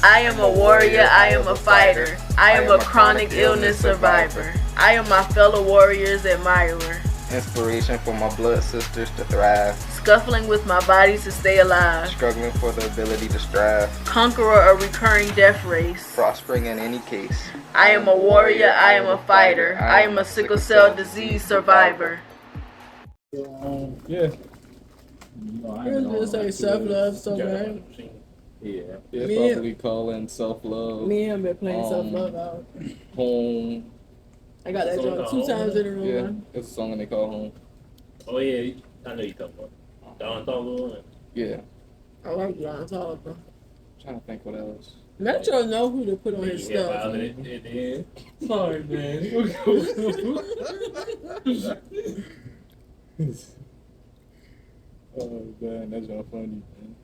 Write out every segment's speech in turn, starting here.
I am a warrior, I am a fighter. I am a chronic illness survivor. I am my fellow warrior's admirer. Inspiration for my blood sisters to thrive. Scuffling with my body to stay alive. Struggling for the ability to strive. Conqueror a recurring death race. Prospering in any case. I am a warrior, I am a fighter. I am a sickle cell disease survivor. Yeah. Yours just say self-love so bad. Yeah. It's probably calling self-love. Me and him been playing self-love out. Home. I got that joint 2 times in a row. Yeah, it's a song that they call Home. Oh yeah, I know you talking about Don Tolo. Yeah. I like John Tall, bro. I'm trying to think what else. Metro know who to put on his stuff. Sorry, man. Oh man, that's not funny, man.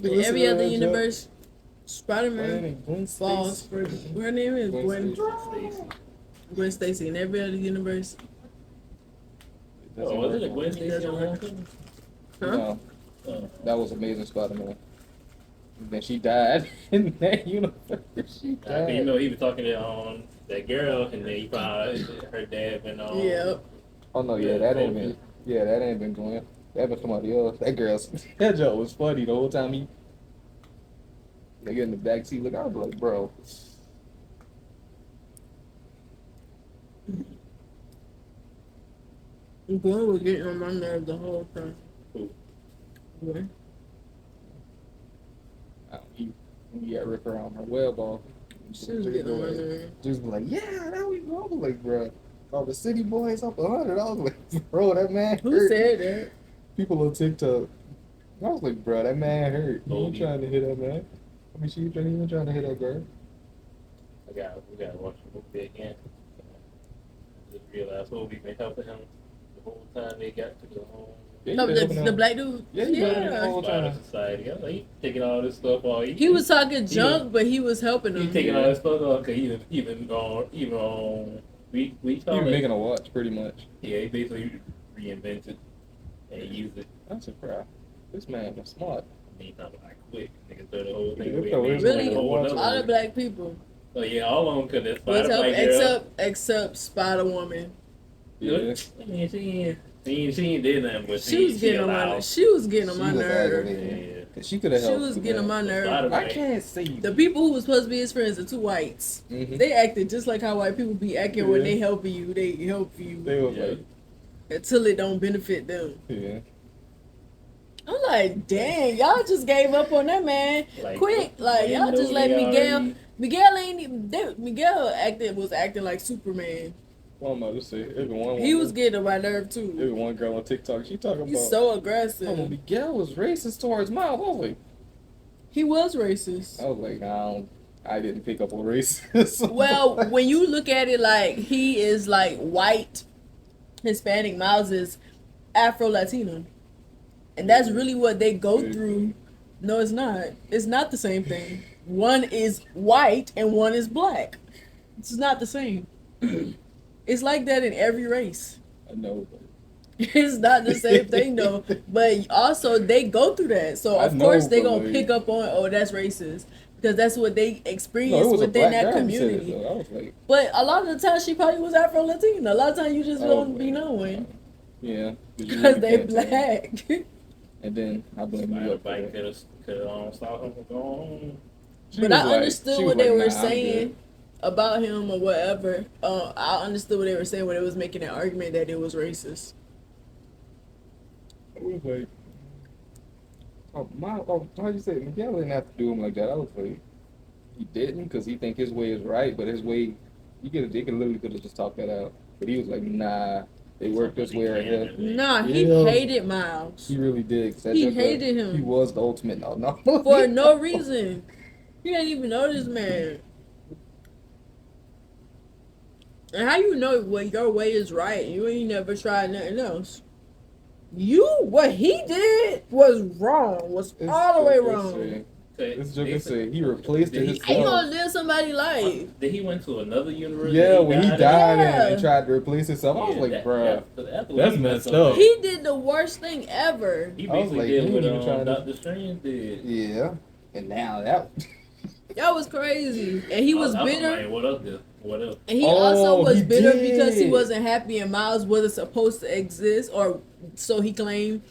In every other universe, Gwen Spiderman falls for her name is Gwen Stacy. In every other universe. Oh, was it Gwen Stacy on Homecoming? Huh? No, that was Amazing Spider-Man. And then she died in that universe. She died. You know, he was talking to that girl, and then he found out her dad been on. Yep. Oh no, yeah, that ain't been. Yeah, that ain't been Gwen. That was somebody else. That joke was funny the whole time they get in the back seat. Look, I was like, bro. Gwen was getting on my nerves the whole time. Gwen. You got rip her on her web off. She was getting on my nerves. Just be like, yeah, there we go. Like, bro. All the city boys up 100. I was like, bro, that man hurt. Who said that? People on TikTok. I was like, bro, that man hurt. He ain't trying to hit that man. I mean, she even trying to hit that girl. We gotta watch the movie again. Just realized what we've been helping him the whole time they got to the home. Yeah, the black dude. Yeah. The whole time. Society. I was like, he taking all this stuff off. He was talking junk, but he was helping them. He taking all this stuff off because even on we making a watch pretty much. Yeah, he basically reinvented and used it. I'm surprised. This man was smart. I mean, not like quick. Niggas throw the whole thing Yeah, away. Really, all the black people. Oh yeah, all of them could have Spider-Man except Spider-Woman. Yeah. I mean, she ain't did nothing, but she was getting on my nerves. Yeah. She could have helped. She was getting on my nerves. I can't see. The people who was supposed to be his friends, the 2 whites, they acted just like how white people be acting when they helping you. They help you. They were like, until it don't benefit them. Yeah. I'm like, dang, y'all just gave up on that man quick. Like y'all just let Miguel. Miguel was acting like Superman. Well, I'm about to say, he was getting on my nerve too. Every one girl on TikTok, she talking about. He's so aggressive. Oh, Miguel was racist towards Miles. I was like, he was racist. I was like, I didn't pick up on racism. Well, when you look at it, like he is like white, Hispanic. Miles is Afro-Latino, and that's really what they go through. No, it's not. It's not the same thing. One is white and one is black. It's not the same. It's like that in every race. I know. It's not the same thing though. But also they go through that. So of course they're gonna pick up on, oh, that's racist. Because that's what they experience within that community. But a lot of the time she probably was Afro-Latina. A lot of times you just don't be knowing. Yeah. Because they black. And then I blame you. Could have stopped him from going. But I understood what they were saying about him or whatever. I understood what they were saying when they was making an argument that it was racist. I was like, how you say Miguel didn't have to do him like that. I was like, he didn't because he think his way is right, but his way, they could literally could have just talked that out. But he was like, nah, they work this way right here. Nah, he hated Miles. He really did. He hated him. He was the ultimate. No. For no reason. You didn't even know this man. And how you know when your way is right? You ain't never tried nothing else. What he did was wrong. Was all the way wrong. This joke said he replaced his. He gonna live somebody's life. Did he went to another university? Yeah, when he died and tried to replace himself, I was like, bruh, that's messed up. He did the worst thing ever. He basically did what Dr. Strange did. Yeah. And now that. That was crazy. And he was I was bitter. like, what up, there? What up? And he also was he bitter did. because he wasn't happy and Miles wasn't supposed to exist, or so he claimed.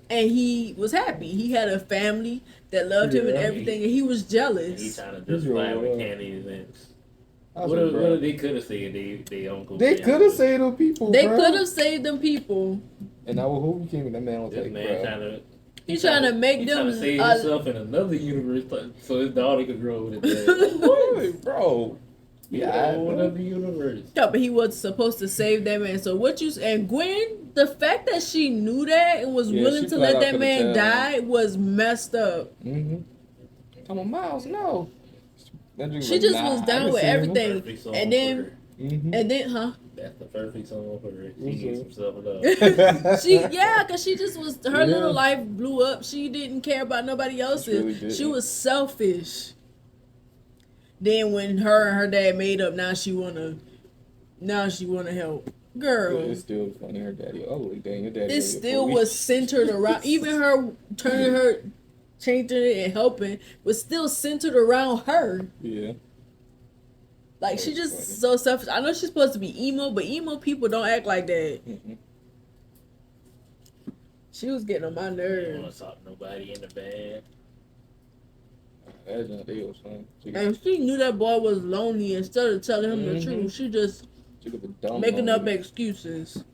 And he was happy. He had a family that loved him and Yeah. everything, and he was He jealous. trying to justify with Candy's and I was what like, if bro, they could have said they uncle? they Ben could have was- saved them people. They bro. could have saved them people. And now who became that man was This like, man bro. trying to. He trying to make He them. trying to save himself in another universe so his daughter could grow with his dad. What? Bro. Yeah, Yeah, bro. another universe. Yeah, but he was supposed to save that man. So what you and Gwen, the fact that she knew that and was Yeah, willing she to flat let out that coulda man tell. die was messed up. Mm-hmm. Come on, Miles, no. That dude She like, just nah, was I down didn't with see him. everything. Perfect song And for then- her. Mhm. And then, huh? That's the perfect song for her. She What's needs up? some self-love. Cause she just was her Yeah. little life blew up. She didn't care about nobody else's. really didn't. She was selfish. Then when her and her dad made up, now she wanna help. Girl, It's still funny. Her daddy. Oh, like, dang, your daddy. it really a still police. was centered around even her turning her, changing it and helping was still centered around her. Yeah. Like That she was just funny. so selfish. I know she's supposed to be emo, but emo people don't act like that. Mm-mm. She was getting on my I don't nerves. want to talk to nobody in the band. That's not deal, son. And she knew that boy was lonely. Instead of telling him the Mhm. truth, she just She could be dumb. making up lonely. excuses.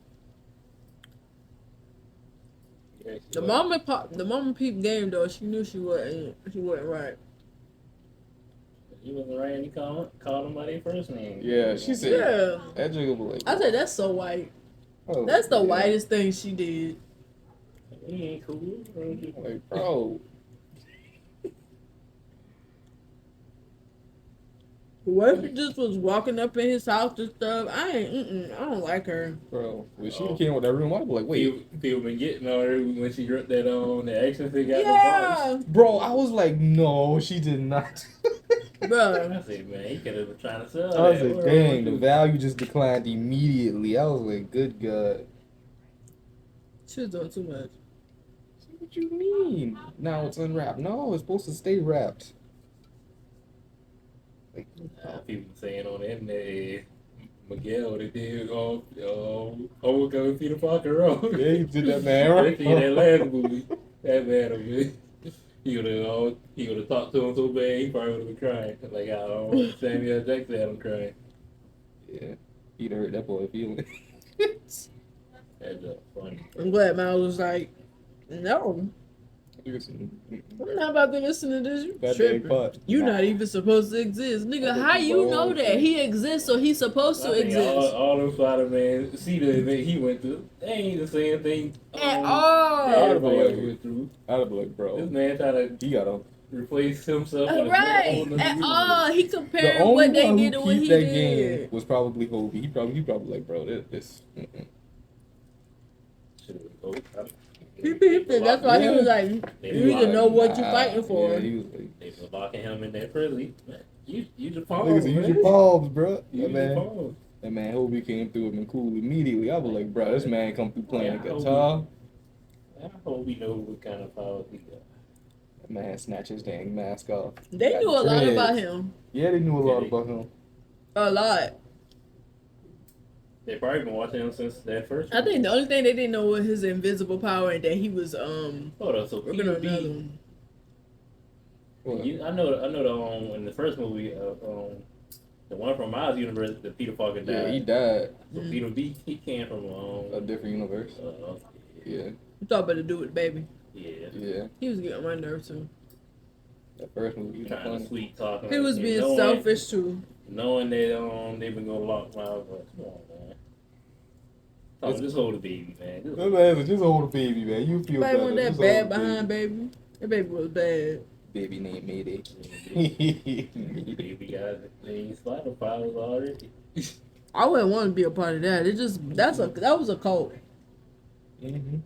Yeah, she The was- moment peep game though, she knew she wasn't right. He wasn't right. He called him by their first name. Yeah, she said. Yeah, That jiggle was like. I said that's so white. oh, That's the yeah. whitest thing she did. He ain't cool. Like, bro. What if he just was walking up in his house and stuff? I don't like her. Bro, when she Oh. came with that room, I'd be like, wait. People been getting on her when she gripped that on the action figure out the Yeah, box. Bro, I was like, no, she did not. bro. I said, man, he could have been trying to sell I was that. like, What dang, the do? value just declined immediately. I was like, good God. She was doing too much. What you mean? Now it's unwrapped. No, it's supposed to stay wrapped. Like, People saying on the internet, Miguel, they did Overcoming Peter Parker wrong. yeah, you did that, man. Right? Especially in that last movie. That man, he would have talked to him so bad, he probably would have been crying. Like, I don't know, Samuel Jackson had him crying. Yeah, he'd hurt that boy feeling. That's funny. I'm glad Miles was like, no, I'm not about to listen to this. You That tripping. big pot. You not even supposed to exist, nigga. That How big you ball. know that he exists? So he's supposed to I think exist all them Spider-Man, see the event he went through, they ain't the same thing at that all. everybody else went through. I'd be like, This bro, man trying to he got a. replace himself in a Right whole nother at universe. all. He The compared only what they one did to who what keep he that did. game was probably Hobie. He probably like, bro, this. That's why he was like, you need to know what you're fighting for. Yeah, he was like, They were locking him in that prison. Man, use your palms, niggas, use man. your palms, bro. Use That your man, palms. that man Hobie came through and cool immediately. I was like, bro, this man come through playing Yeah, guitar. I hope we know what kind of powers he got. That man snatched his dang mask off. They Got knew a lot dreads. about him. Yeah, they knew a lot Yeah, about him. A lot. They probably been watching him since that first. I think the only thing they didn't know was his invisible power and that he was Hold on, so working on Peter another B. one. What? I know the in the first movie, the one from Miles' universe, the Peter Parker died. Yeah, he died. So Mm. Peter B. He came from A different universe. Yeah, You thought about to do with the baby. yeah. yeah. He was getting on my nerves too. That first movie was Trying to funny. sweet talk. He was and being knowing- selfish too. Knowing that they've been gonna lock Miles, but come on, man. Oh, just hold the baby, man. Just That man said, just hold the baby, man. You feel Baby better. wasn't that Just bad hold the behind baby. That baby was bad. Baby named Mayday. baby got the spider powers already. I wouldn't want to be a part of that. That was a cult. Mm-hmm.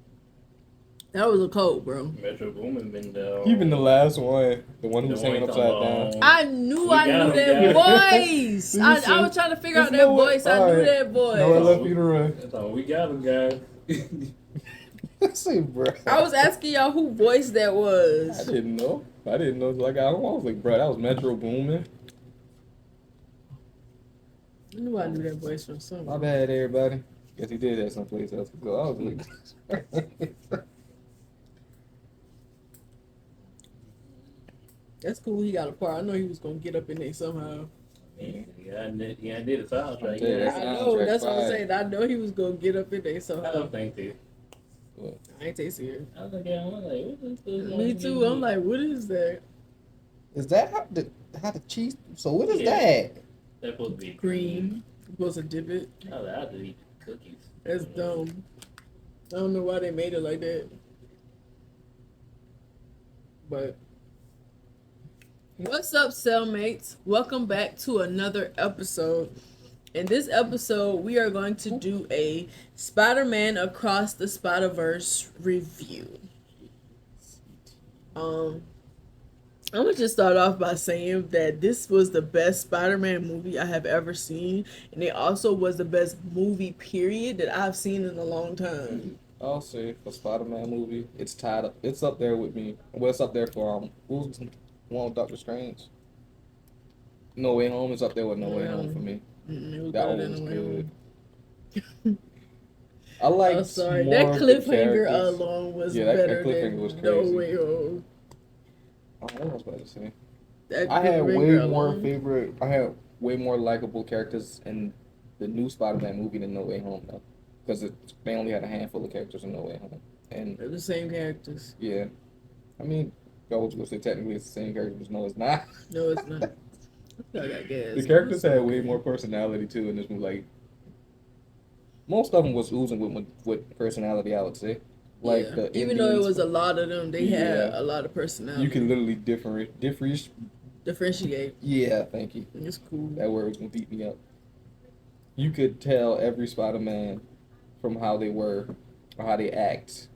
That was a cult, bro. Metro Boomin been down. Even the last one, the one who was The one hanging talking upside about, down. I knew We I got knew him, that guys. voice. You I said- was trying to figure out There's that no way- voice. I knew alright. that voice. No, I left you to run. That's all we got him, guys. I say, bro. I was asking y'all who voice that I was. didn't know. I didn't know. Like I was like, bro, that was Metro Boomin. I knew I knew that voice from My somewhere. bad, everybody. Guess he did have someplace else to go. I was like, That's cool. He got a part. I know he was gonna get up in there somehow. Yeah, I did a soundtrack. Yeah, Yeah, that's I soundtrack know. That's what I'm fire. saying. I know he was gonna get up in there I somehow. don't think so. what? I ain't tasting it. I was like, yeah, I'm like, what is this? Me too. I'm like, what is that? Is that how the cheese? So what is Yeah. that? That's supposed to be Green. You supposed to dip it. I was like, I'll just eat cookies. That's dumb. I don't know why they made it like that. But what's up, cellmates? Welcome back to another episode. In this episode, we are going to do a Spider-Man Across the Spiderverse review. I'm gonna just start off by saying that this was the best Spider-Man movie I have ever seen, and it also was the best movie period that I've seen in a long time. I'll say for Spider-Man movie, it's tied up. It's up there with me. Well, it's up there for what was the one with Doctor Strange? No Way Home is up there with No Way Home for me. It was That better one than was No Way good. Home. I like. I'm sorry, that cliffhanger alone was better cliffhanger than was No crazy. Way Home. Oh, what was I about to say? That I had way cliffhanger more alone. favorite. I had way more likable characters in the new Spider-Man movie than No Way Home though, because they only had a handful of characters in No Way Home, and They're the same characters. yeah, I mean, I was gonna say technically it's the same characters. No, it's not. No, it's not. I got gas. The characters had way more personality too in this movie. Like most of them was oozing with personality. I would say, like Yeah. the Even though it Indians, was a lot of them, they had Yeah. a lot of personality. you can literally differentiate. Yeah, thank you. It's cool. That word was gonna beat me up. You could tell every Spider-Man from how they were or how they act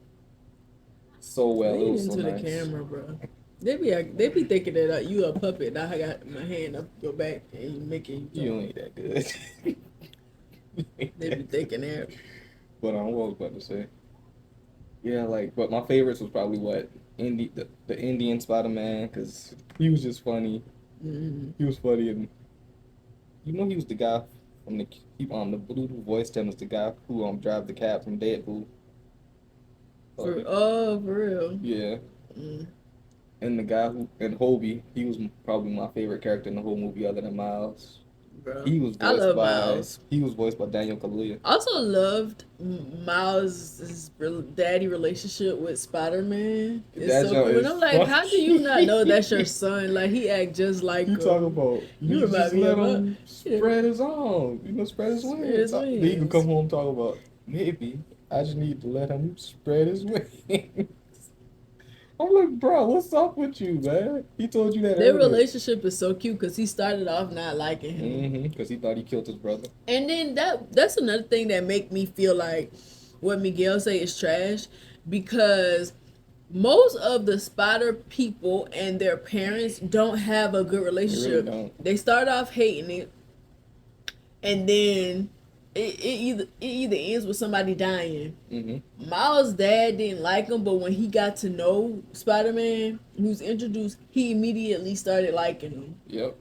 so well. It Lean was so into the nice. camera, bro. They be thinking that you a puppet. Now I got my hand up your back and you making You ain't that good. They be thinking that. But what was I about to say? Yeah, like, but my favorites was probably the Indian Spider-Man, because he was just funny. Mm-hmm. He was funny, and he was the guy from the blue voice him was the guy who drive the cab from Deadpool. For real. Yeah. Mm. And the guy and Hobie, he was probably my favorite character in the whole movie other than Miles. Bro. He was I love Miles. He was voiced by Daniel Kaluuya. I also loved Miles' daddy relationship with Spider-Man. It's That so joint cool. is And I'm like, how do you not funny. know that's your son? Like, he act just like You him. talk about You you remind just me let of him spread his arms, spread his Spread wings. his Then you can wings. come home and talk about maybe I just need to let him spread his wings. I'm like, bro, what's up with you, man? He told you that. Their earlier. relationship is so cute because he started off not liking him. Because he thought he killed his brother. And then that's another thing that make me feel like what Miguel say is trash, because most of the spider people and their parents don't have a good relationship. They really don't. They start off hating it, and then it either ends with somebody dying. Mm-hmm. Miles' dad didn't like him, but when he got to know Spider-Man, who was introduced, he immediately started liking him. Yep.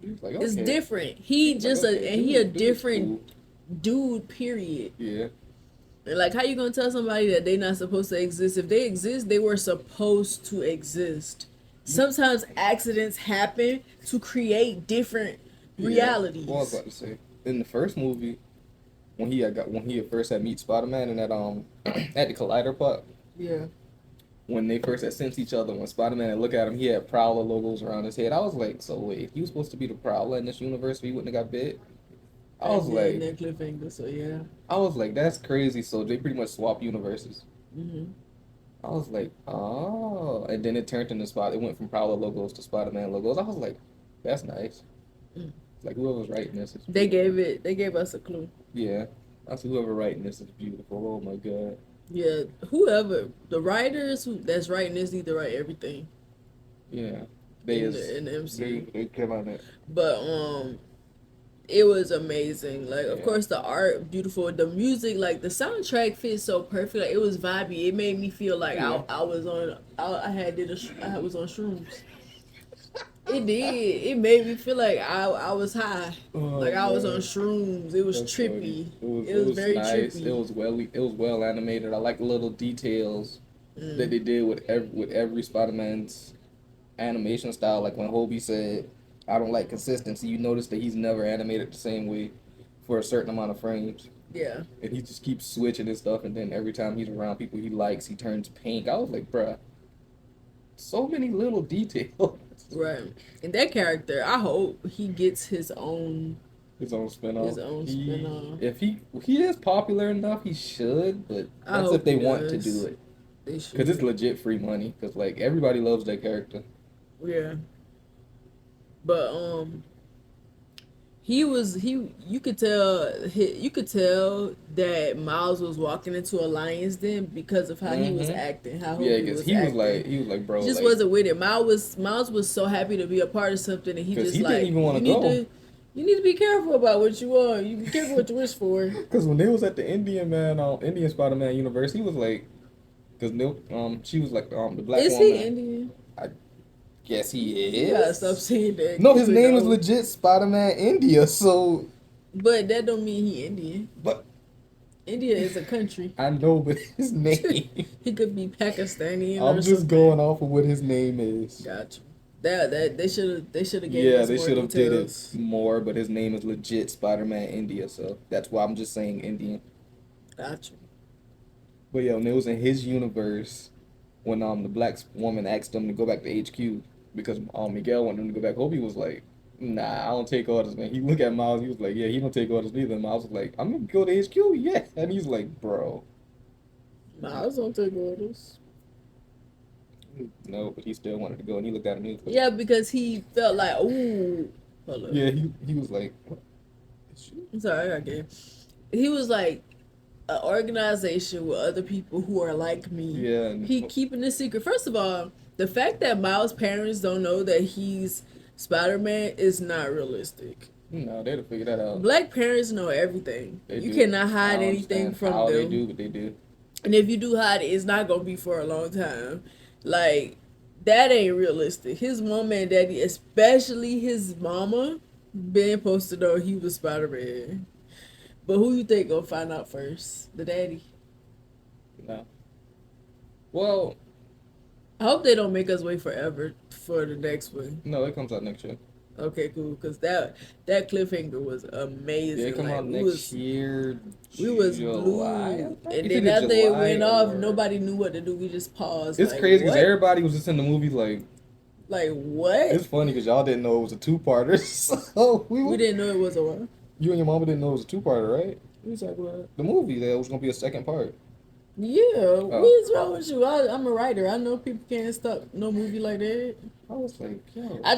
He was like, It's okay. different. He Like, just okay, he a dude is different cool. dude. Period. Yeah. And like, how you gonna tell somebody that they not supposed to exist? If they exist, they were supposed to exist. Sometimes accidents happen to create different realities. What I was about to say, in the first movie, when he had first had meet Spider-Man in that at the Collider Park, Yeah. when they first had sensed each other, when Spider-Man had looked at him, he had Prowler logos around his head. I was like, so wait, he was supposed to be the Prowler in this universe, so he wouldn't have got bit. I was And like, that cliffhanger. So yeah. that's crazy. So they pretty much swapped universes. Hmm. I was like, oh, and then it turned into It went from Prowler logos to Spider-Man logos. I was like, that's nice. Mm. Like whoever's writing this is They gave us a clue. yeah. I said whoever writing this is beautiful. Oh my god. Yeah, whoever the writers that's writing this need to write everything Yeah. in the MCU. They came on it. But It was amazing. Like, of Yeah. course, the art beautiful, the music, like the soundtrack fits so perfect. Like, it was vibey. It made me feel like Yeah. I was on. I was on shrooms. It did. It made me feel like I was high. Oh, Like I was on man. shrooms. It was That's trippy. funny. It was very nice. trippy. It was well animated. I like the little details Mm. that they did with every Spider-Man's animation style. Like when Hobie said, "I don't like consistency." You notice that he's never animated the same way for a certain amount of frames, Yeah. and he just keeps switching and stuff. And then every time he's around people he likes, he turns pink. I was like, bruh, so many little details. Right. And that character, I hope he gets his own. His own spinoff. His own spin-off. If he is popular enough, he should. But I that's hope if they he want to does. do it, They should. because it's legit free money. Because like everybody loves that character. Yeah. But he you could tell that Miles was walking into a lion's den because of how he was Mhm. acting, how Yeah, he because was he was acting. like, bro, He just like, wasn't with it. Miles was so happy to be a part of something, and he 'Cause just he like didn't even wanna you need go. you need to be careful about what you want. You be careful what you wish for. Because when they was at the Indian Spider-Man universe, he was like, because she was like the black Is woman. he Indian? Yes, he is. You gotta stop saying that. No, his name is No. legit Spider-Man India. So, But that don't mean he Indian. but India is a country. I know, but his name. He could be Pakistani. I'm just going off of what his name is. Gotcha. That they should have gave Yeah, us they more should have did details. it more, but his name is legit Spider-Man India, so that's why I'm just saying Indian. Gotcha. But yeah, when it was in his universe, when the black woman asked him to go back to HQ because Miguel wanted him to go back, Hobie was like, "Nah, I don't take orders, man." He looked at Miles, he was like, "Yeah, he don't take orders neither." And Miles was like, "I'm gonna go to HQ, yeah." And he's like, "Bro, Miles don't take orders. no," but he still wanted to go, and he looked at him. He was like, Yeah, because he felt like, ooh, hold up. yeah, he was like, "What? I'm sorry, I got game. He was like an organization with other people who are like me. Yeah, and- He keeping it secret. First of all, the fact that Miles' parents don't know that he's Spider-Man is not realistic. No, they'd have figured that out. Black parents know everything. They You do. cannot I hide don't anything understand from how them. they do, but they do. And if you do hide it, it's not gonna be for a long time. Like, that ain't realistic. His mama and daddy, especially his mama, been posted know he was Spider-Man. But who you think gonna find out first? The daddy. No. Well, I hope they don't make us wait forever for the next one. no, it comes out next year. Okay, cool. Cause that cliffhanger was amazing. Yeah, it come Like, out we next was- year. We was July, glued. I think. And It's then either after it July went off, or- nobody knew what to do. We just paused. It's like, crazy because what? everybody was just in the movie like. Like, what? It's funny because y'all didn't know it was a two-parter. So We didn't know it was a what? You and your mama didn't know it was a two-parter, right? What you talking about? The movie that was gonna be a second part. Yeah, what's wrong with you? I'm a writer. I know people can't stop no movie like that. I was like, yo. I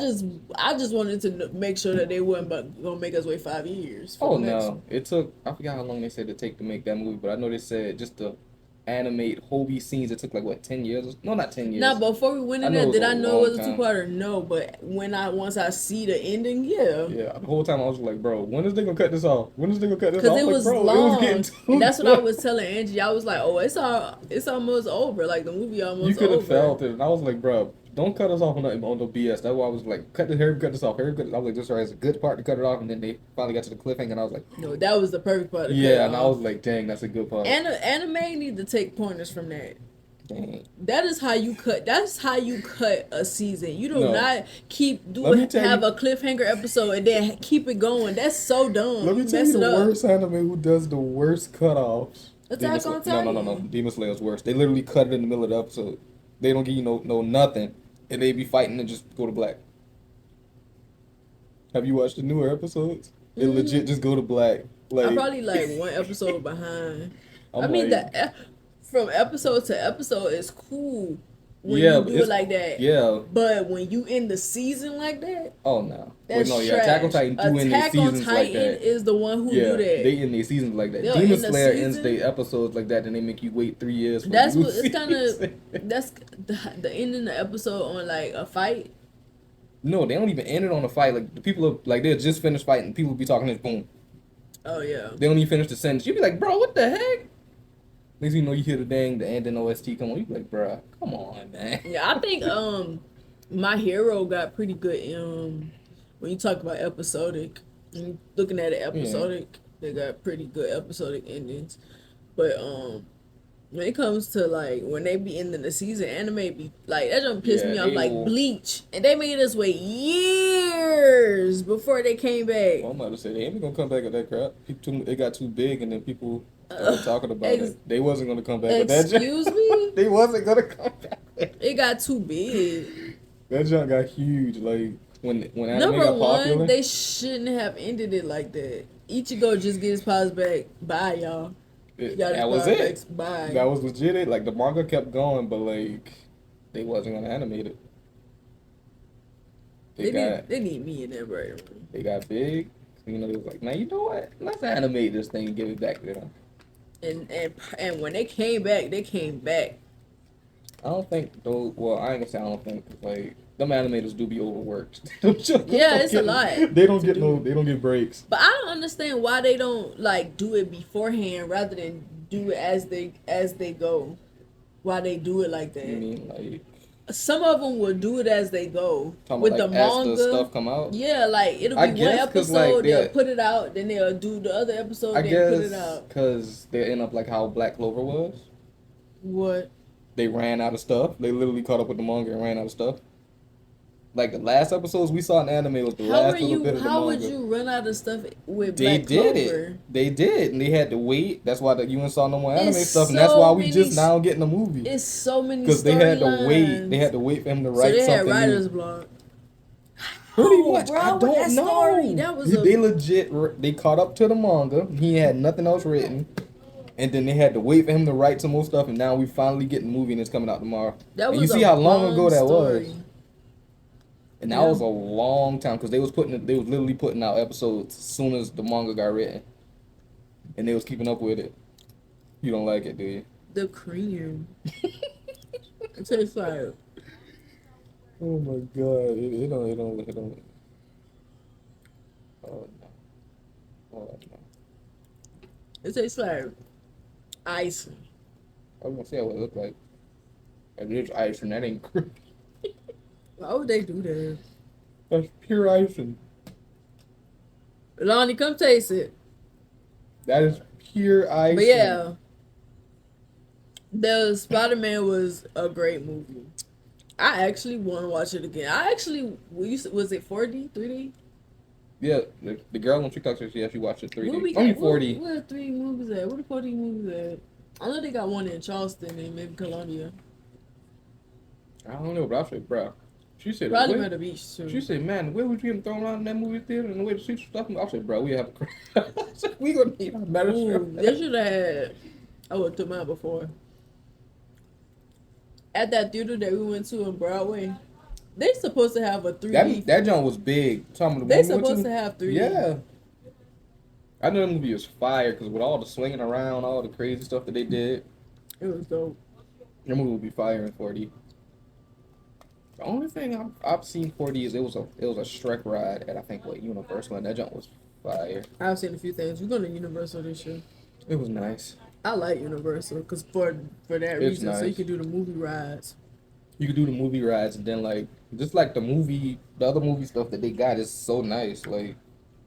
just wanted to make sure that they weren't gonna make us wait 5 years. For Oh the next no! one. It took. I forgot how long they said to take to make that movie, but I know they said just to animate Hobie scenes. It took like what 10 years? No, not 10 years. Now, before we went in I know there, it did was I a know it was a long two-parter? No, but once I see the ending, yeah. Yeah, the whole time I was like, bro, when is they gonna cut this off? When is they gonna cut this off? Because it Like, was bro, long, getting too and that's what I good. was telling Angie. I was like, "Oh, it's almost over. Like the movie almost You could have over." felt it, and I was like, bro, don't cut us off on the BS. That's why I was like, cut this off. Harry, cut this. I was like, this is a good part to cut it off, and then they finally got to the cliffhanger, and I was like, No, that was the perfect part. To yeah, cut and I off. was like, dang, that's a good part. Anime need to take pointers from that. Dang. That is how you cut. That's how you cut a season. You do No. not Let me tell have you- a cliffhanger episode and then keep it going. That's so dumb. Let me tell mess you it the up. worst anime who does the worst cutoffs. Attack Demon on Slayer. No. Titan. Demon Slayer's worse. They literally cut it in the middle of the episode. They don't give you no nothing, and they be fighting and just go to black. Have you watched the newer episodes? They legit just go to black. Like I'm probably like one episode behind. I'm I mean, like, from episode to episode is cool when Yeah, you do it it's- like that. yeah. But when you end the season like that, Oh no. that's Wait, no, yeah. trash. Attack on Titan do end their Attack on seasons like Titan that. is the one who Yeah, do that. they end their seasons like that. They'll Demon end the Slayer ends season. their episodes like that, and they make you wait 3 years. For That's the new what it's kind season. of. That's the ending the episode on like a fight. No, they don't even end it on a fight. Like the people are like they'll just finish fighting. People will be talking this boom. Oh yeah. They don't even finish the sentence. You be like, bro, what the heck? Next thing you know, you hear the ending OST come on. You be like, bro, come on, man. Yeah, I think My Hero got pretty good when you talk about episodic. And looking at it episodic, they got pretty good episodic endings. But when it comes to like when they be ending the season, anime be like that don't piss me off like Bleach. And they made us wait years before they came back. Well, I'm about to say they ain't gonna come back with that crap. It got too big and then people started talking about it. They wasn't gonna come back with that junk. Excuse me? They wasn't gonna come back with it. It got too big. That junk got huge. Like when anime Number got one, popular. they shouldn't have ended it like that. Ichigo just get his powers back. Bye, y'all. That was it. Bye. That was legit it. Like the manga kept going, but like they wasn't gonna animate it. They need me in there, right? They got big. You know, they was like, man, you know what? Let's animate this thing and give it back to them. And when they came back, they came back. I don't think those. Well, I ain't gonna say I don't think 'cause, like them animators do be overworked. Yeah, it's a lot. They don't get They don't get breaks. But I don't understand why they don't like do it beforehand rather than do it as they go. Why they do it like that? You mean like some of them will do it as they go with like, the manga. As the stuff come out. Yeah, like it'll be one episode. Like, they'll put it out, then they'll do the other episode. Then put it out. Because they end up like how Black Clover was. What? They ran out of stuff. They literally caught up with the manga and ran out of stuff. Like the last episodes we saw in anime was the last little bit of the manga. How would you run out of stuff with Black Clover? They did, and they had to wait. That's why you ain't saw no more anime stuff, and that's why we just now getting a movie. It's so many because they had to wait. Lines. They had to wait for him to write something. So they had writer's block. Pretty much. Bro, I don't know. Story, that was they legit. They caught up to the manga. He had nothing else written. And then they had to wait for him to write some more stuff, and now we finally getting the movie, and it's coming out tomorrow. And you see how long ago that was. And that was a long time because they was literally putting out episodes as soon as the manga got written, and they was keeping up with it. You don't like it, do you? The cream. It tastes like. Oh my god! It don't. Oh no! Oh no! It tastes like icing. I was gonna say what it looked like. It is icing. That ain't cream. Why would they do that? That's pure icing. Lonnie, come taste it. That is pure icing. But yeah, the Spiderman was a great movie. I actually want to watch it again. Was it 4D, 3D? Yeah, the girl on TikTok says she watched it 3D. Only 4D. Where are 3D movies at? Where the 4D movies at? I know they got one in Charleston and maybe Columbia. I don't know, but I said, bro. She said, probably by the beach too. She said, man, where would you get thrown around in that movie theater and the way to see stuff? I said, bro, we have a we gonna need a better show. They should have had. I would have took mine before. At that theater that we went to in Broadway, they supposed to have a 3D. That joint was big. They supposed to have 3D. Yeah. I know the movie was fire because with all the swinging around, all the crazy stuff that they did, it was dope. The movie would be fire in 4D. The only thing I've seen 4D is it was a Shrek ride at I think Universal, and that jump was fire. I've seen a few things. We're going to Universal this year. It was nice. I like Universal because for that reason, nice. So you can do the movie rides. You can do the movie rides, and then like just like the other movie stuff that they got is so nice, like.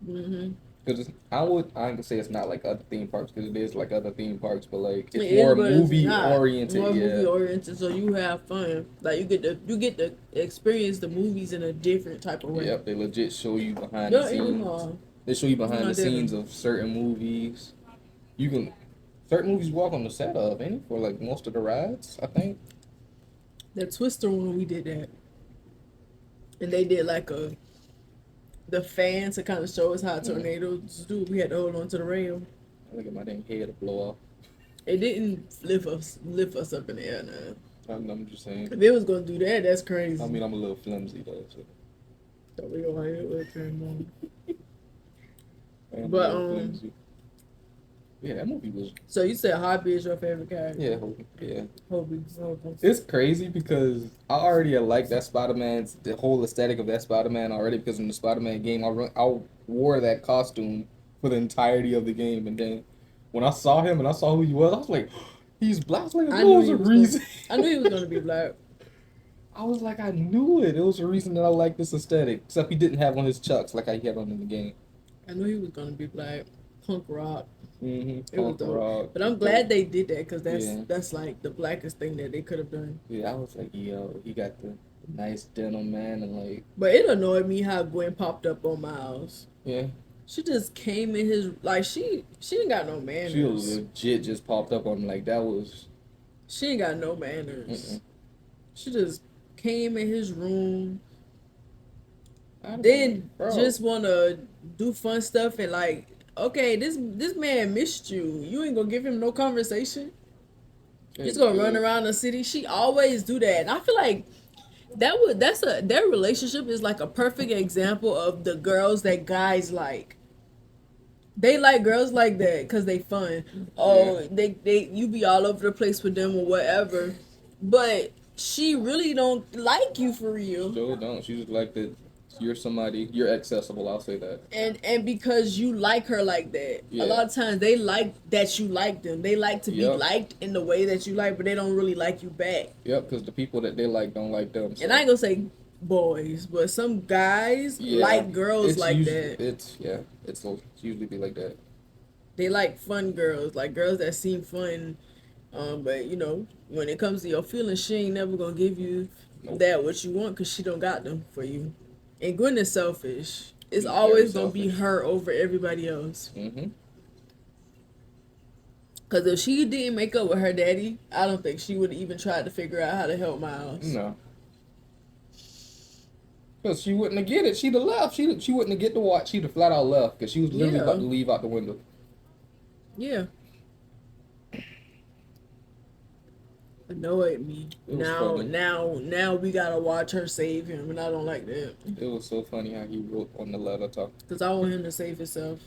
Mhm. Because I ain't gonna say it's not like other theme parks because it is like other theme parks, but like it's more movie oriented. More movie oriented, so you have fun. Like you get to experience the movies in a different type of way. Yep, they legit show you behind the scenes. They show you behind the scenes of certain movies. Certain movies walk on the set of, ain't it? For like most of the rides, I think. The Twister one, we did that, and they did like the fan to kind of show us how tornadoes do. We had to hold on to the rail. I think my dang head to blow off. It didn't lift us up in the air now. I'm just saying. If it was gonna do that, that's crazy. I mean, I'm a little flimsy though. So we gonna hit with turn on. But Yeah, that movie was. So you said Hobby is your favorite character? Yeah, yeah. Hobie. It's crazy because I already liked that Spider-Man's the whole aesthetic of that Spider-Man already because in the Spider-Man game I wore that costume for the entirety of the game and then when I saw him and I saw who he was I was like he's black. I was like, I there knew was he a was reason. I knew he was gonna be black. I was like I knew it. It was a reason that I like this aesthetic. Except he didn't have on his chucks like I had on in the game. I knew he was gonna be black. Punk rock. Mm-hmm. It was dope. But I'm glad they did that because that's like the blackest thing that they could have done. Yeah, I was like, yo, he got the nice denim, man, and like. But it annoyed me how Gwen popped up on Miles. Yeah. She just came in his like she ain't got no manners. She legit just popped up on him like that was. She ain't got no manners. Mm-mm. She just came in his room. Then just wanna do fun stuff and like. Okay, this man missed you. You ain't gonna give him no conversation. He's gonna run around the city. She always do that, and I feel like their relationship is like a perfect example of the girls that guys like. They like girls like that because they fun. Oh, they you be all over the place with them or whatever, but she really don't like you for real. Sure don't. She just like that. You're somebody. You're accessible. I'll say that. And because you like her like that, Yeah. a lot of times they like that you like them. They like to be liked in the way that you like, but they don't really like you back. Yep, because the people that they like don't like them. So. And I ain't gonna say boys, but some guys like girls like that. It's usually be like that. They like fun girls, like girls that seem fun. But you know, when it comes to your feelings, she ain't never gonna give you that what you want because she don't got them for you. And Gwen is selfish. It's always gonna be her over everybody else. Mm-hmm. Cause if she didn't make up with her daddy, I don't think she would even try to figure out how to help Miles. No. Cause she wouldn't have get it. She'd have left. She wouldn't have get the watch. She'd have flat out left. Cause she was literally about to leave out the window. Yeah. Annoyed me. Now we gotta watch her save him, and I don't like that. It was so funny how he wrote on the letter talk. Cause I want him to save himself.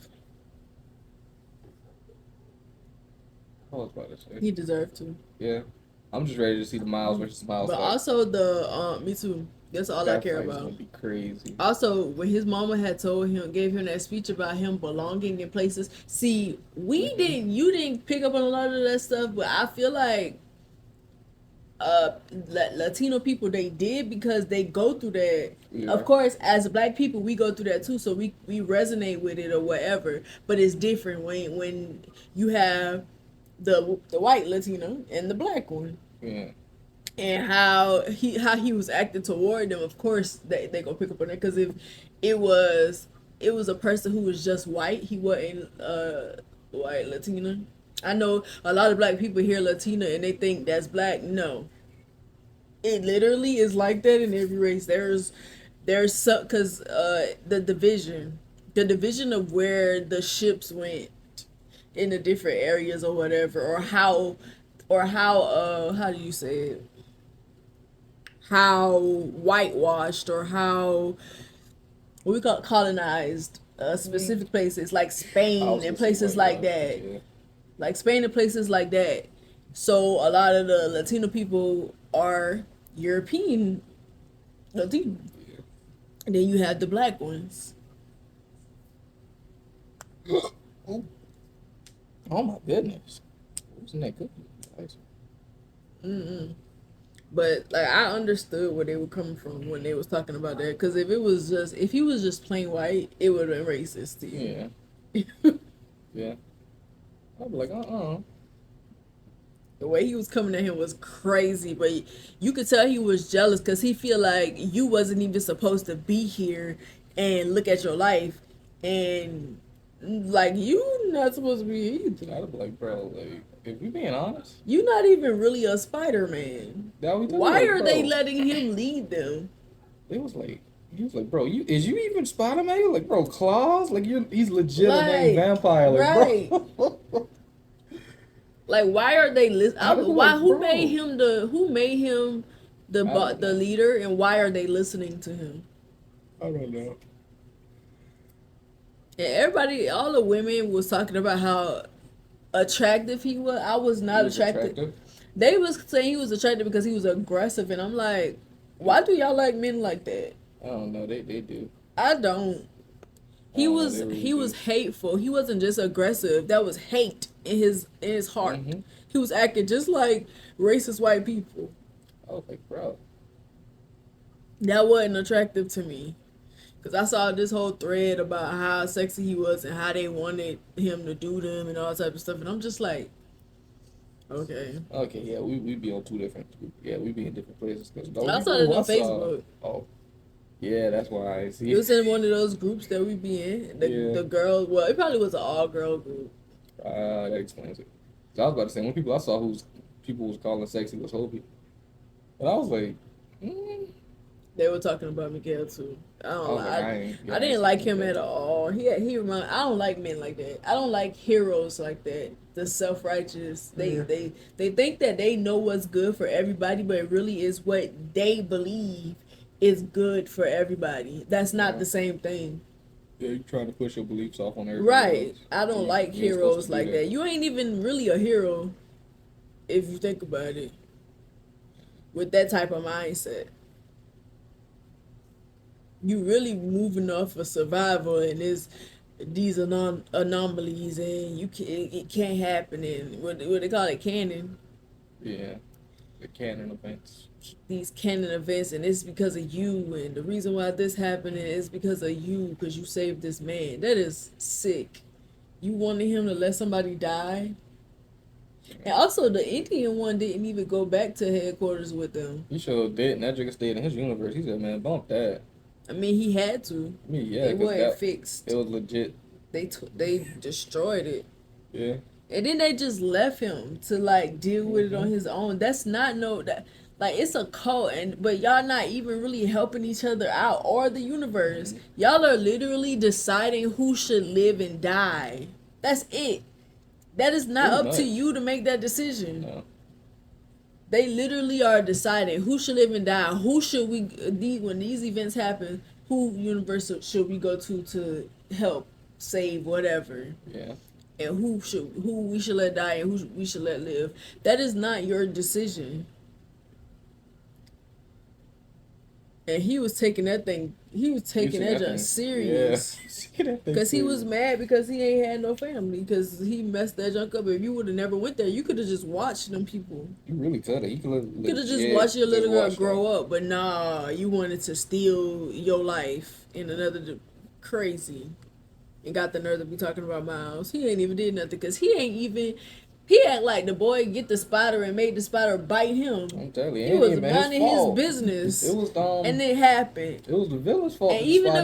I was about to say. He deserved to. Yeah. I'm just ready to see the Miles versus Miles. But also me too. That's all I care about. Gonna be crazy. Also, when his mama had gave him that speech about him belonging in places. See, you didn't pick up on a lot of that stuff, but I feel like Latino people they did because they go through that. Yeah. Of course, as black people we go through that too, so we resonate with it or whatever. But it's different when you have the white Latino and the black one. Yeah. And how he was acting toward them. Of course they gonna pick up on that because if it was a person who was just white, he wasn't white Latina. I know a lot of black people hear Latina and they think that's black. No, it literally is like that in every race. There's some because the division of where the ships went in the different areas or whatever, or how do you say it? How whitewashed or how we got colonized specific places like Spain and places like that. Yeah. Like Spain and places like that. So a lot of the Latino people are European Latino. Yeah. And then you have the black ones. Oh my goodness. Wasn't that good? Mm-mm. But like I understood where they were coming from when they was talking about that. Because if he was just plain white, it would have been racist to you. Yeah. Yeah. I'd be like, The way he was coming at him was crazy, but you could tell he was jealous because he feel like you wasn't even supposed to be here and look at your life, and like you not supposed to be here either. I'd be like, bro, like if you being honest, you not even really a Spider-Man. Why are they letting him lead them? He was like, bro, is you even Spider-Man? Like, bro, claws? Like he's legit a dang vampire, like, right? Bro. Like, why are they listening? Who made him the leader, and why are they listening to him? I don't know. And everybody, all the women was talking about how attractive he was. I was not He was attracted. They was saying he was attractive because he was aggressive, and I'm like, why do y'all like men like that? I don't know. They do. I don't. He Oh, was they really he was do. hateful. He wasn't just aggressive. That was hate in his heart. Mhm. He was acting just like racist white people. I was like, bro. That wasn't attractive to me. Cause I saw this whole thread about how sexy he was and how they wanted him to do them and all type of stuff, and I'm just like, okay. Okay, yeah, we be on two different. Yeah, we be in different places. Cause the I only saw people that on I saw- Facebook. Oh, yeah, that's why I see. It was in one of those groups that we be in. The girls, well, it probably was an all girl group. That explains it. So I was about to say, one people I saw who's people was calling sexy was Hobie, and I was like, They were talking about Miguel too. I don't was like. like, I didn't like him at all. He remind. I don't like men like that. I don't like heroes like that. The self righteous. They think that they know what's good for everybody, but it really is what they believe is good for everybody. That's not the same thing. Yeah, you trying to push your beliefs off on everybody Right. else. I don't like You ain't supposed heroes to do like that. You ain't even really a hero if you think about it. With that type of mindset. You really moving off of survival and these anomalies and it can't happen and what they call it, canon. Yeah, the canon events. These canon events, and it's because of you, and the reason why this happened is because of you, because you saved this man. That is sick. You wanted him to let somebody die. And also the Indian one didn't even go back to headquarters with them. He sure did, and that nigga stayed in his universe. He said, man, bump that. I mean, he had to. I mean, yeah, It because wasn't fixed. it was legit. They destroyed it. Yeah. And then they just left him to like deal with it on his own. That's not like it's a cult, but y'all not even really helping each other out or the universe. Y'all are literally deciding who should live and die. That's it. That is not Pretty up to much. you to make that decision. No. They literally are deciding who should live and die. Who should we when these events happen? Who universe should we go to help save whatever? Yeah. And who we should let die and who we should let live. That is not your decision. And he was taking that thing. He was taking that junk serious. Yeah. Because he was mad because he ain't had no family. Because he messed that junk up. If you would have never went there, you could have just watched them people. You really could have. You could have just watched your little girl grow up. But nah, you wanted to steal your life in another crazy. And got the nerve to be talking about Miles. He ain't even did nothing because he act like the boy get the spider and made the spider bite him. I'm telling you, He was minding his business. It was and it happened. It was the villain's fault. And even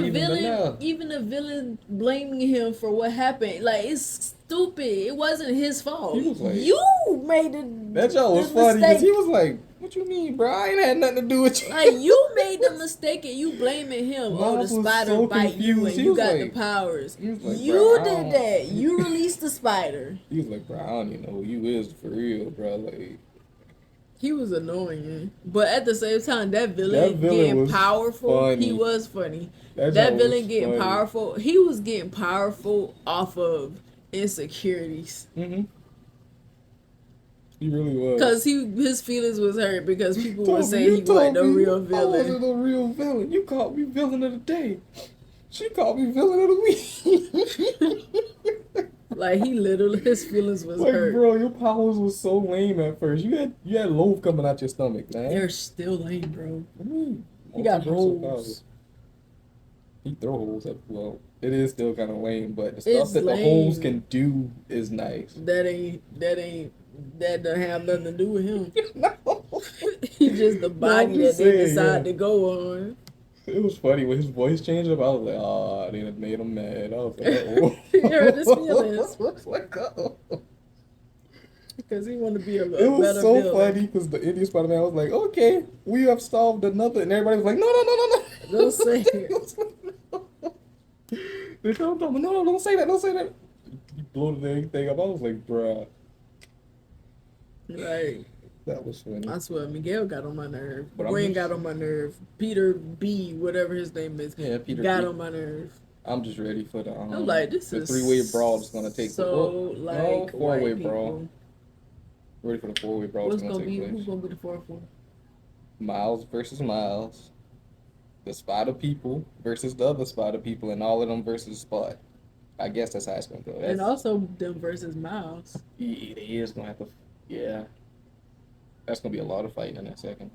the villain blaming him for what happened. Like, it's stupid. It wasn't his fault. He was like, you made it. That joke was funny because he was like, "What you mean, bro? I ain't had nothing to do with you." Like, you made the mistake and you blaming him. Miles The was spider so bite you confused. and He you was got like- the powers. he was like, You "Bro, I did don't-" that. You released the spider. He was like, "Bro, I don't even know who you is for real, bro." Like, He was annoying, but at the same time, that villain getting was powerful. funny. He was funny. That That joke villain was getting funny. powerful. He was getting powerful off of insecurities. he really was. Cause his feelings was hurt because people were Told me- saying you he told wasn't a me real I villain. wasn't a real villain. You called me villain of the day. She called me villain of the week. Like, he literally, his feelings was Like, hurt. bro, your powers was so lame at first. You had loaf coming out your stomach, man. They're still lame, bro. What do you mean? He got Multiversal holes. powers. He throw holes at, well, it is still kind of lame, but the It's stuff that lame. the holes can do is nice. That don't have nothing to do with him. No. He just the body I'm that just they saying, decide yeah. to go on. It was funny when his voice changed up. I was like, oh, they done made him mad. I was like, oh. He hurt his feelings. I was like, oh. Because he want to be a It was better so villain. funny because the Indian Spider-Man was like, okay, we have solved another. And everybody was like, no. Don't say it. They told him, no, don't say that. He blew the thing up. I was like, bruh. Like, That was funny. I swear, Miguel got on my nerve. But I'm Wayne just- got on my nerve. Peter B, whatever his name is, Yeah, Peter got B. on my nerve. I'm just ready for the I'm like, this the is three-way brawl is gonna take so like four-way white brawl. people. Ready for the four-way brawl What's is gonna gonna be? take Who's place. gonna be the fourth one? Miles versus Miles, the Spider people versus the other Spider people, and all of them versus Spot. I guess that's how it's gonna go. And also them versus Miles. It is gonna have to. Yeah, that's gonna be a lot of fighting in that second.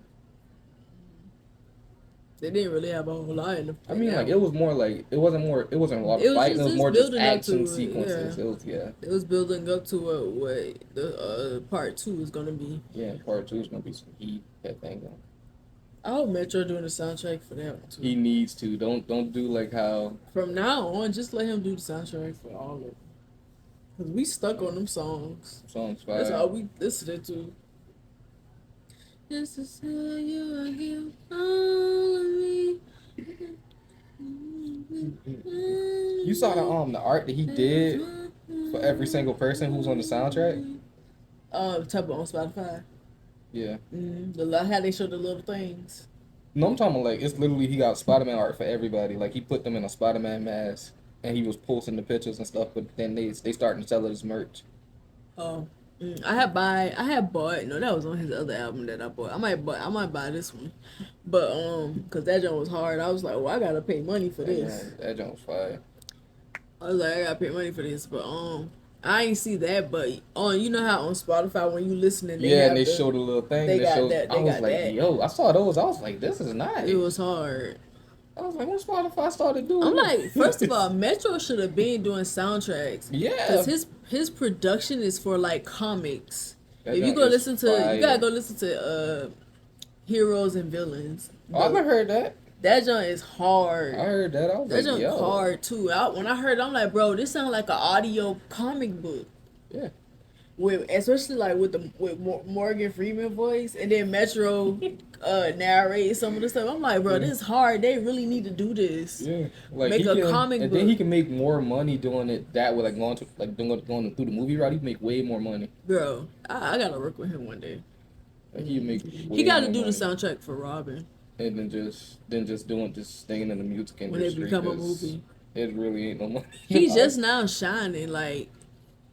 They didn't really have a whole lot in the. I mean, like, it was more like it wasn't a lot It of was fighting. It was just more just building up action to it, sequences. yeah. It was It was building up to what the part 2 is gonna be. yeah. Part 2 is gonna be some heat. That thing going. I hope Metro doing the soundtrack for that one too. He needs to. Don't do like how. From now on, just let him do the soundtrack for all of it. Cause we stuck on them songs. Songs That's fire. all we listened to. Just to tell you I give all of me. You saw the art that he did for every single person who's on the soundtrack. Type of on Spotify. Yeah. How they show the little things. No, I'm talking about like it's literally he got Spider-Man art for everybody. Like he put them in a Spider-Man mask and he was posting the pictures and stuff. But then they starting to sell it as merch. Oh, I had bought. No, that was on his other album that I bought. I might buy this one, but cause that joint was hard. I was like, well, I gotta pay money for this. Man, that joint was fire. I was like, I gotta pay money for this, but I ain't see that. But you know how on Spotify when you listening, And they showed a little thing. They got shows, that. They I was got like, that. yo, I saw those. I was like, this is nice. It was hard. I was like, when Spotify started doing. I'm like, first of all, Metro should have been doing soundtracks. Yeah. Cause his production is for like comics. That If you joint go is listen to, fire. you gotta go listen to Heroes and Villains. Oh, I never heard that. That joint is hard. I heard that. I was That like, joint yo. hard too. When I heard it, I'm like, bro, this sounds like an audio comic book. Yeah. Especially like with Morgan Freeman voice, and then Metro narrate some of the stuff. I'm like, bro, this is hard. They really need to do this. Yeah, like Make he a can, comic and book. then he can make more money doing it that way, like going through the movie route. He can make way more money. Bro, I gotta work with him one day. Like he make. He got to do the soundtrack for Robin and then just staying in the music when industry. it become a 'cause movie. It really ain't no money. He just now shining. Like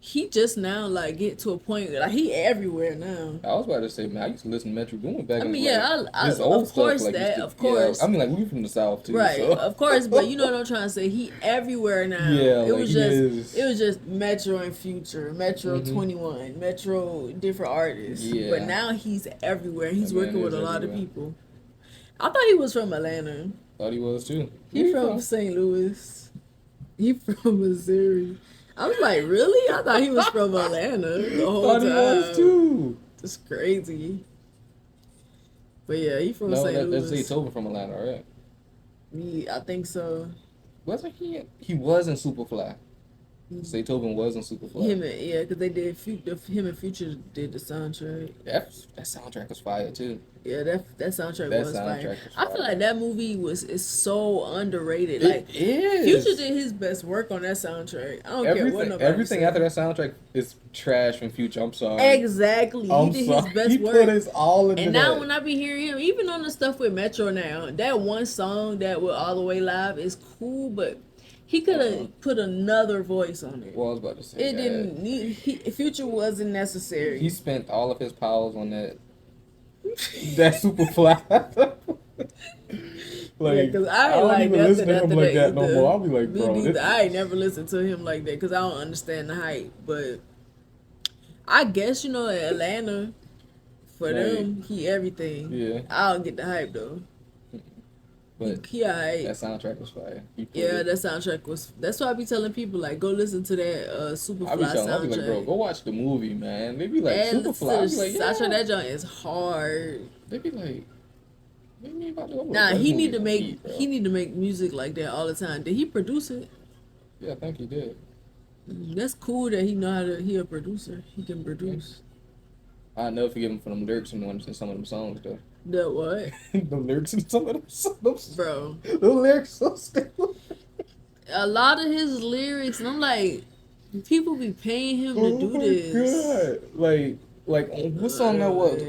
he just now like get to a point like he everywhere now. I was about to say, man, I used to listen to Metro Boomin back. I in mean, like, yeah, his of old course stuff, like, that, used to- of course. Yeah, I mean, like we from the South too, Right, so. of course, but you know what I'm trying to say. He everywhere now. Yeah, it like, was he just is. it was just Metro and Future, Metro Mhm. 21, Metro different artists. Yeah. But now he's everywhere. He's That man working with is a lot of everywhere. people. I thought he was from Atlanta. Thought he was too. He from St. Louis. He from Missouri. I was like, really? I thought he was from Atlanta the whole Thought time. he was too. It's crazy. But yeah, he from No, St. that's Louis. Zaytoven from Atlanta, right? Yeah, I think so. Wasn't he? He was in Superfly. Zaytoven was in Superfly. Because they did. Him and Future did the soundtrack. That soundtrack was fire too. Yeah, that soundtrack That was soundtrack fire. was I feel fire. like that movie is so underrated. Like It is. Future did his best work on that soundtrack. I don't care what nobody Everything say. after that soundtrack is trash from Future. I'm sorry. Exactly. I'm He did sorry. his best He work. put his all into And now that. when I be hearing him, even on the stuff with Metro now, that one song that with All the Way Live is cool, but he could have put another voice on it. Well, I was about to say It that. didn't need. Future wasn't necessary. He spent all of his powers on that. That Superfly. Like, Cause I I don't ain't like even listen to nothing him after like that no either. more. I'll be like, Me bro, neither. this- I ain't never listened to him like that because I don't understand the hype. But I guess Atlanta for Like, them, he everything. Yeah, I don't get the hype though. but He alright. that soundtrack was fire. He put Yeah, it- that soundtrack was. That's why I be telling people like, go listen to that Superfly I be telling, I be like, bro, soundtrack. go watch the movie, man. They be like, And Superfly. I be like, yeah. soundtrack, that joint is hard. They be like, what you mean about that? I'm like, Nah, that he movie need to is make heat, bro. he need to make music like that all the time. Did he produce it? Yeah, I think he did. That's cool that he know how to. He a producer. He can produce. I never forgive him for them lyrics in some of them songs though. The what, The lyrics in some of them songs. bro? The lyrics so stupid. A lot of his lyrics, and I'm like, people be paying him to do this. God. Like what song that was?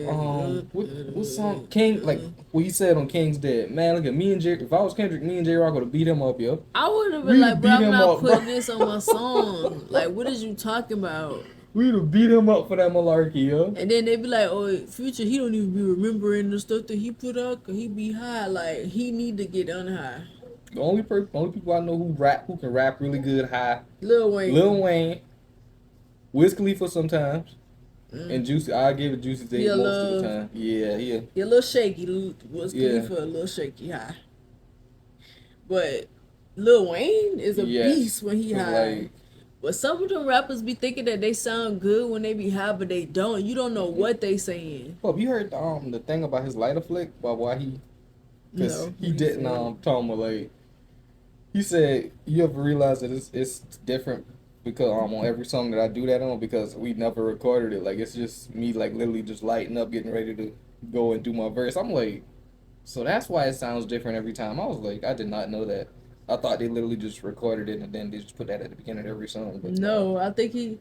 What song? King, like what he said on King's Dead. Man, look at me and Jay. If I was Kendrick, me and J Rock would have beat him up, yo. I would have been We like, bro, beat I'm him not up, bro. putting this on my song. Like, what is you talking about? We'd have beat him up for that malarkey, yo. And then they be like, oh, Future, he don't even be remembering the stuff that he put out, cause he be high. Like, he need to get unhigh. The only people I know who can rap really good high, Lil Wayne. Lil Wayne, Wiz Khalifa sometimes, and Juicy. I give it Juicy J most of the time. Yeah. He a little shaky. Was Yeah. Khalifa a little shaky high? But Lil Wayne is a beast when he 'Cause, high. like, But some of them rappers be thinking that they sound good when they be high, but they don't. You don't know what they saying. well, you heard the thing about his lighter flick, about why he, because No, he didn't talking about like, he said you ever realize that it's different because on every song that I do that on, because we never recorded it, like it's just me like literally just lighting up, getting ready to go and do my verse. I'm like, so that's why it sounds different every time. I was like, I did not know that. I thought they literally just recorded it and then they just put that at the beginning of every song. But No, I think he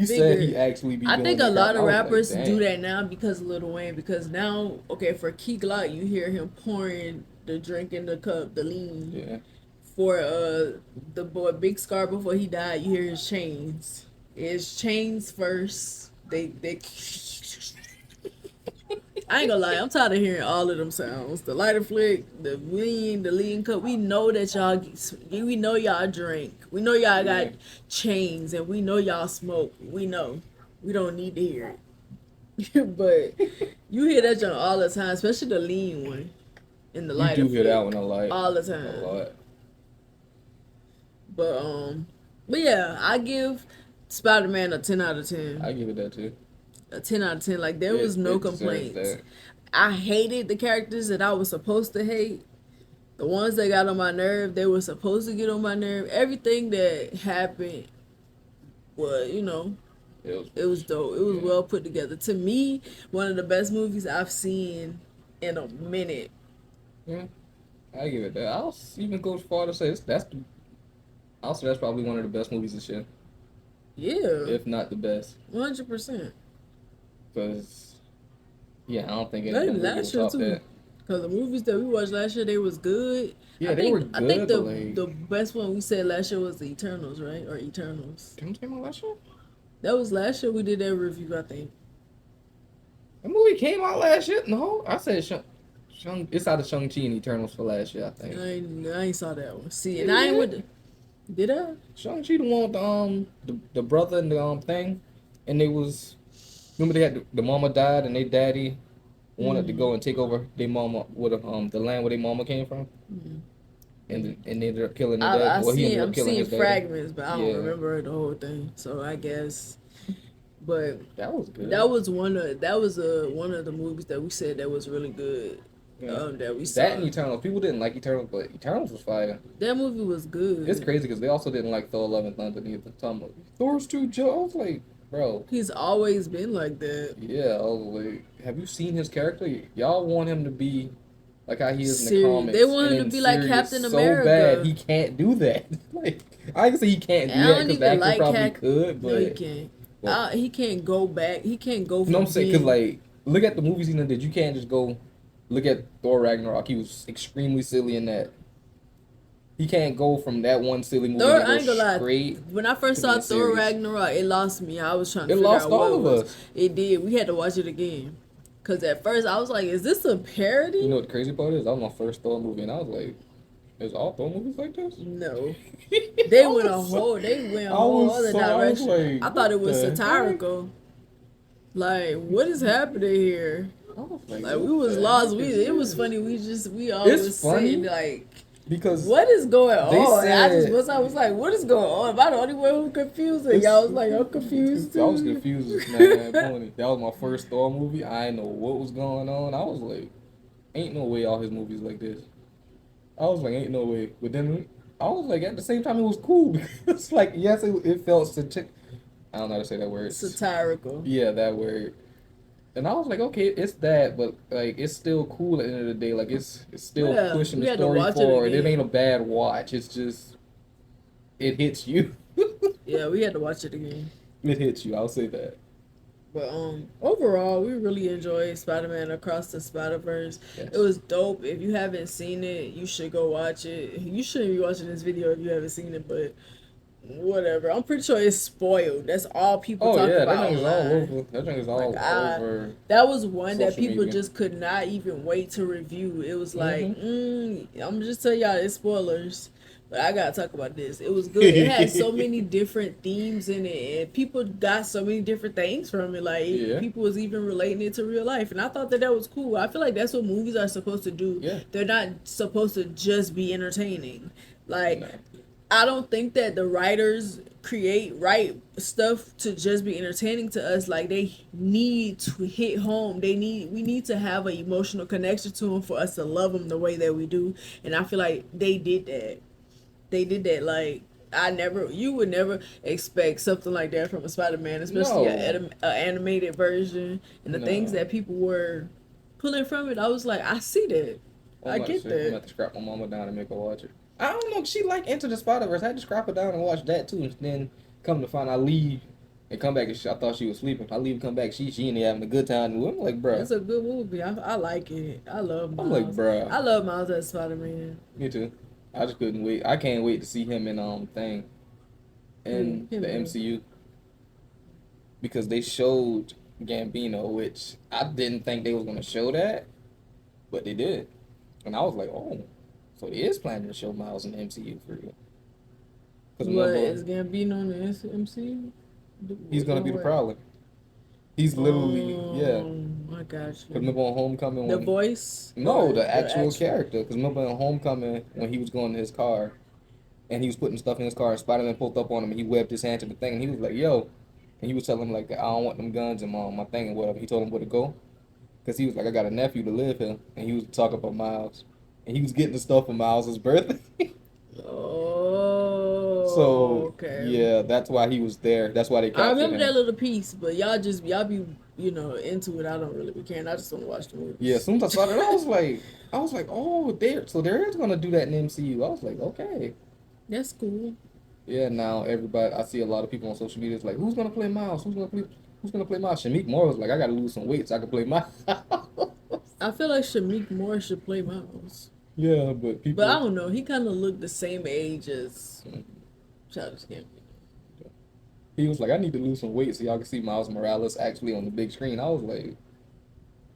said he actually be I doing think that a lot crap. of I was like, rappers do damn. that now because of Lil Wayne. Because now, okay, for Key Glock, you hear him pouring the drink in the cup, the lean. Yeah. For the boy Big Scar, before he died, you hear his chains. It's chains first. They I ain't gonna lie, I'm tired of hearing all of them sounds. The lighter flick, the lean cup. We know that we know y'all drink. We know y'all got chains, and we know y'all smoke. We know. We don't need to hear it. But you hear that junk all the time, especially the lean one. And the You lighter do hear flick that one a lot. all the A time. lot. But yeah, I give Spider-Man a 10 out of 10. I give it that too. A 10 out of 10. Like, there was no It deserves complaints. that. I hated the characters that I was supposed to hate. The ones that got on my nerve, they were supposed to get on my nerve. Everything that happened was, it was dope. It was well put together. To me, one of the best movies I've seen in a minute. Yeah, I give it that. I'll even go as far to say that's probably one of the best movies this year, Yeah. if not the best. 100%. Because, I don't think Maybe anyone will last year top too. that. Because the movies that we watched last year, they was good. Yeah, they were I think good, the best one we said last year was the Eternals, right? Or Eternals. Didn't came out last year? That was last year we did that review, I think. The movie came out last year? No, I said it's out of Shang-Chi and Eternals for last year, I think. I ain't saw that one. See, and I ain't with the... Did I? Shang-Chi the one with the brother and the thing, and they was... Remember they had the mama died and they daddy wanted to go and take over their mama with the land where their mama came from, and they ended up killing their dad. I'm seeing fragments, but I don't Yeah. remember the whole thing. So I guess, but That was good. that was one of the movies that we said that was really good. Yeah. That we saw. That and Eternals. People didn't like Eternals, but Eternals was fire. That movie was good. It's crazy because they also didn't like Thor: Love and Thunder either. Talking about Thor's too Joe. I was like, bro. He's always been like that. Yeah, I was like, have you seen his character? Y'all want him to be like how he is in the Serious. comics. They want him and to in be like series Captain so America. bad he can't do that. Like, I can say he can't do And I that don't because the even actor like probably Cap. could, but No, he can't. Well, He can't go back. He can't go from you know what I'm saying? Because being- like, look at the movies he done did. You can't just go look at Thor Ragnarok. He was extremely silly in that. He can't go from that one silly movie Thor, to I ain't gonna go lie. straight. When I first to saw be a Thor series. Ragnarok, it lost me. I was trying to It figure lost out what all it of was. us. It did. We had to watch it again. Cause at first I was like, "Is this a parody?" You know what the crazy part is? That was my first Thor movie, and I was like, "Is all Thor movies like this?" No, they went a whole other direction. like, I thought it was what the satirical. Like, what is happening here? heck? I was like, Like, we what was the lost. heck is It was this? funny. We all It's was funny. sitting like, Because what is going They on? And said- I was like, what is going on? Am I the only one who confused? And y'all was like, I'm confused too. I was confused as man pony. That was my first Thor movie. I didn't know what was going on. I was like, ain't no way all his movies like this. I was like, ain't no way. But then I was like, at the same time, it was cool because like, yes, it felt I don't know how to say that word. Satirical. Yeah, that word. And I was like, okay, it's that, but like, it's still cool at the end of the day. Like, it's still Yeah, pushing we the had to story watch it forward. It again. ain't a bad watch. It's just, it hits you. Yeah, we had to watch it again. It hits you. I'll say that. But overall, we really enjoyed Spider-Man Across the Spiderverse. Yes. It was dope. If you haven't seen it, you should go watch it. You shouldn't be watching this video if you haven't seen it, but whatever. I'm pretty sure it's spoiled. That's all people Oh talk yeah, about that thing is all online. over. That thing is all Like, over. That was one that social people media. just could not even wait to review. It was like, Mm-hmm. I'm just tell y'all it's spoilers, but I gotta talk about this. It was good. It had so many different themes in it, and people got so many different things from it. Like Yeah. people was even relating it to real life, and I thought that was cool. I feel like that's what movies are supposed to do. Yeah. They're not supposed to just be entertaining. Like, No. I don't think that the writers write stuff to just be entertaining to us. Like, they need to hit home. We need to have an emotional connection to them for us to love them the way that we do. And I feel like they did that. Like, you would never expect something like that from a Spider-Man, especially No. an animated version. And the things No. that people were pulling from it, I was like, I see that. I get I'm that. about to scrap my mama down and make her watch it. I don't know. She like Into the Spider-Verse. I had to scrap her down and watch that too. And then come to find I leave and come back. And I thought she was sleeping. I leave and come back. She ain't having a good time. I'm like, bruh. It's a good movie. I like it. I love Miles. I'm like, bruh. I love Miles as Spider-Man. Me too. I just couldn't wait. I can't wait to see him in thing in Him the in- MCU because they showed Gambino, which I didn't think they was gonna show that, but they did, and I was like, oh, so they is planning to show Miles in the MCU for real. What is Gambino in the MCU? He's gonna be the Prowler. He's literally I got you. Cause remember on Homecoming The when voice? no Or the actual character. Cause remember on Homecoming when he was going to his car, and he was putting stuff in his car. And Spider-Man pulled up on him and he webbed his hand to the thing, and he was like, "Yo," and he was telling him like, "I don't want them guns in my thing and whatever." He told him where to go, cause he was like, "I got a nephew to live here," and he was talking about Miles, and he was getting the stuff for Miles' birthday. Oh. So okay. yeah, that's why he was there. That's why they. I remember him. that little piece, but y'all be into it. I don't really be caring. I just want to watch the movie. Yeah, as soon as I saw that, I was like, oh, they're gonna do that in the MCU. I was like, okay. That's cool. Yeah, now everybody, I see a lot of people on social media. It's like, who's gonna play Miles? Who's gonna play Miles? Shamik Moore was like, I gotta lose some weight so I can play Miles. I feel like Shamik Moore should play Miles. Yeah, but people. But I don't know. He kind of looked the same age as Childish Gambino. He was like, I need to lose some weight so y'all can see Miles Morales actually on the big screen. I was like,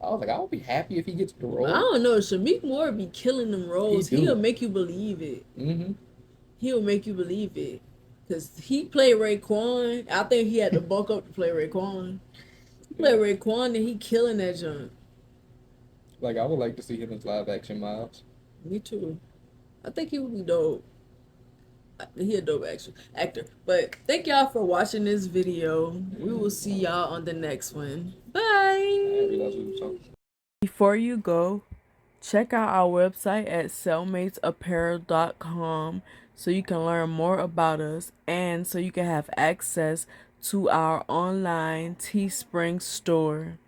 I would be happy if he gets the role. I don't know. Shamik Moore be killing them roles. He do. He'll make you believe it. Mm-hmm. He'll make you believe it. Because he played Raekwon. I think he had to bulk up to play Raekwon. He played Raekwon and he killing that junk. Like, I would like to see him as live action Miles. Me too. I think he would be dope. He a dope actor. But thank y'all for watching this video. We will see y'all on the next one. Bye. I realized we were talking. Before you go, check out our website at cellmatesapparel.com so you can learn more about us and so you can have access to our online Teespring store.